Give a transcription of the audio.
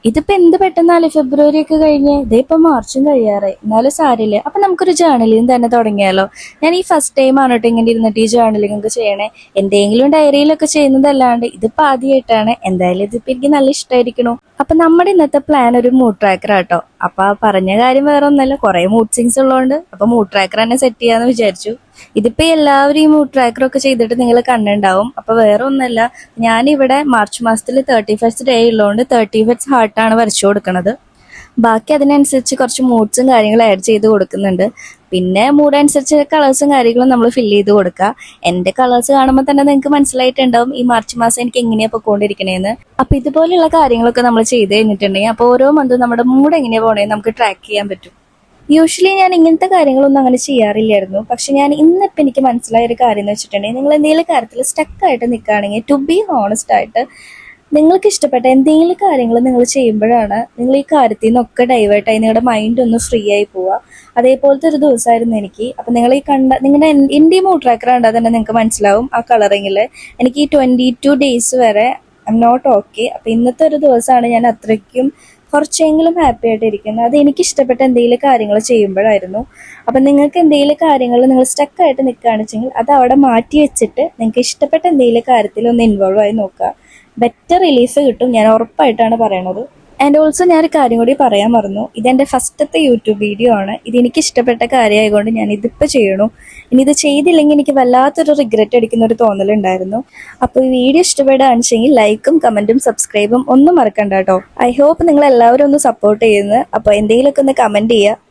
ഇതിപ്പോ എന്ത് പെട്ടെന്നാല് ഫെബ്രുവരി ഒക്കെ കഴിഞ്ഞ് ഇതേ ഇപ്പൊ മാർച്ചും കഴിയാറായി. എന്നാലും സാരില്ല. അപ്പൊ നമുക്കൊരു ജേർണലിംഗ് തന്നെ തുടങ്ങിയാലോ? ഞാൻ ഈ ഫസ്റ്റ് ടൈം ആണ് കേട്ടോ ഇങ്ങനെ ഇരുന്നിട്ട് ഈ ജേർണലിംഗ് ഒക്കെ ചെയ്യണേ. എന്തെങ്കിലും ഡയറിയിലൊക്കെ ചെയ്യുന്നതല്ലാണ്ട് ഇതിപ്പോ ആദ്യമായിട്ടാണ്. എന്തായാലും ഇതിപ്പോ എനിക്ക് നല്ല ഇഷ്ടമായിരിക്കണു. അപ്പൊ നമ്മുടെ ഇന്നത്തെ പ്ലാൻ ഒരു മൂഡ് ട്രാക്കർ ആട്ടോ. അപ്പൊ ആ പറഞ്ഞ കാര്യം വേറെ ഒന്നല്ല, കുറെ മൂഡ് സിങ്സ് ഉള്ളതുകൊണ്ട് അപ്പൊ മൂഡ് ട്രാക്കർ തന്നെ സെറ്റ് ചെയ്യാന്ന് വിചാരിച്ചു. ഇതിപ്പോ എല്ലാവരും ഈ മൂഡ് ട്രാക്കർ ഒക്കെ ചെയ്തിട്ട് നിങ്ങൾ കണ്ടിണ്ടാവും. അപ്പൊ വേറെ ഒന്നല്ല, ഞാനിവിടെ മാർച്ച് മാസത്തിൽ 31st ഡേ ഉള്ളതുകൊണ്ട് 31st ഹാർട്ടാണ് വരച്ചു കൊടുക്കുന്നത്. ബാക്കി അതിനനുസരിച്ച് കുറച്ച് മൂഡ്സും കാര്യങ്ങളും ആഡ് ചെയ്ത് കൊടുക്കുന്നുണ്ട്. പിന്നെ മൂഡ് അനുസരിച്ച് കളേഴ്സും കാര്യങ്ങളും നമ്മൾ ഫില്ല് ചെയ്ത് കൊടുക്കുക. എന്റെ കളേഴ്സ് കാണുമ്പോൾ തന്നെ നിങ്ങൾക്ക് മനസ്സിലായിട്ടുണ്ടാവും ഈ മാർച്ച് മാസം എനിക്ക് എങ്ങനെയാ പൊക്കോണ്ടിരിക്കണേന്ന്. അപ്പൊ ഇതുപോലെയുള്ള കാര്യങ്ങളൊക്കെ നമ്മൾ ചെയ്ത് കഴിഞ്ഞിട്ടുണ്ടെങ്കിൽ അപ്പോൾ ഓരോ മന്തും നമ്മുടെ മൂഡ് എങ്ങനെയാ പോണേന്ന് നമുക്ക് ട്രാക്ക് ചെയ്യാൻ പറ്റും. യൂഷ്വലി ഞാൻ ഇങ്ങനത്തെ കാര്യങ്ങളൊന്നും അങ്ങനെ ചെയ്യാറില്ലായിരുന്നു. പക്ഷെ ഞാൻ ഇന്നിപ്പോൾ എനിക്ക് മനസ്സിലായ ഒരു കാര്യം എന്ന് വെച്ചിട്ടുണ്ടെങ്കിൽ, നിങ്ങൾ എന്തെങ്കിലും കാര്യത്തിൽ സ്റ്റക്കായിട്ട് നിൽക്കുകയാണെങ്കിൽ, ടു ബി ഹോണസ്റ്റ് ആയിട്ട് നിങ്ങൾക്ക് ഇഷ്ടപ്പെട്ട എന്തെങ്കിലും കാര്യങ്ങൾ നിങ്ങൾ ചെയ്യുമ്പോഴാണ് നിങ്ങൾ ഈ കാര്യത്തിൽ നിന്നൊക്കെ ഡൈവേർട്ടായി നിങ്ങളുടെ മൈൻഡ് ഒന്ന് ഫ്രീ ആയി പോവുക. അതേപോലത്തെ ഒരു ദിവസമായിരുന്നു എനിക്ക്. അപ്പം നിങ്ങൾ ഈ നിങ്ങളുടെ എൻ്റെ ഈ മൂഡ് ട്രാക്കർ കണ്ടാൽ തന്നെ നിങ്ങൾക്ക് മനസ്സിലാവും ആ കളറിങ്ങിൽ എനിക്ക് ഈ 22 ഡേയ്സ് വരെ ഐ എം നോട്ട് ഓക്കെ. അപ്പം ഇന്നത്തെ ഒരു ദിവസമാണ് ഞാൻ അത്രയ്ക്കും കുറച്ചെങ്കിലും ഹാപ്പി ആയിട്ടിരിക്കുന്നത്. അത് എനിക്ക് ഇഷ്ടപ്പെട്ട എന്തെങ്കിലും കാര്യങ്ങൾ ചെയ്യുമ്പോഴായിരുന്നു. അപ്പം നിങ്ങൾക്ക് എന്തെങ്കിലും കാര്യങ്ങൾ നിങ്ങൾ സ്റ്റക്കായിട്ട് നിൽക്കുകയാണെന്ന് വെച്ചെങ്കിൽ അത് അവിടെ മാറ്റി വെച്ചിട്ട് നിങ്ങൾക്ക് ഇഷ്ടപ്പെട്ട എന്തെങ്കിലും കാര്യത്തിൽ ഒന്ന് ഇൻവോൾവ് ആയി നോക്കുക. ബെറ്റർ റിലീഫ് കിട്ടും, ഞാൻ ഉറപ്പായിട്ടാണ് പറയണത്. ആൻഡ് ഓൾസോ ഞാനൊരു കാര്യം കൂടി പറയാൻ മറന്നു. ഇതെൻ്റെ ഫസ്റ്റത്തെ യൂട്യൂബ് വീഡിയോ ആണ്. ഇത് എനിക്ക് ഇഷ്ടപ്പെട്ട കാര്യമായതുകൊണ്ട് ഞാൻ ഇതിപ്പോൾ ചെയ്യണു. ഇനി ഇത് ചെയ്തില്ലെങ്കിൽ എനിക്ക് വല്ലാത്തൊരു റിഗ്രറ്റ് അടിക്കുന്ന ഒരു തോന്നലുണ്ടായിരുന്നു. അപ്പോൾ ഈ വീഡിയോ ഇഷ്ടപ്പെടുകയാണെന്ന് വെച്ചെങ്കിൽ ലൈക്കും കമൻറ്റും സബ്സ്ക്രൈബും ഒന്നും മറക്കണ്ട കേട്ടോ. ഐ ഹോപ്പ് നിങ്ങൾ എല്ലാവരും ഒന്ന് സപ്പോർട്ട് ചെയ്യുന്നത്. അപ്പോൾ എന്തെങ്കിലുമൊക്കെ ഒന്ന് കമൻറ്റ് ചെയ്യുക.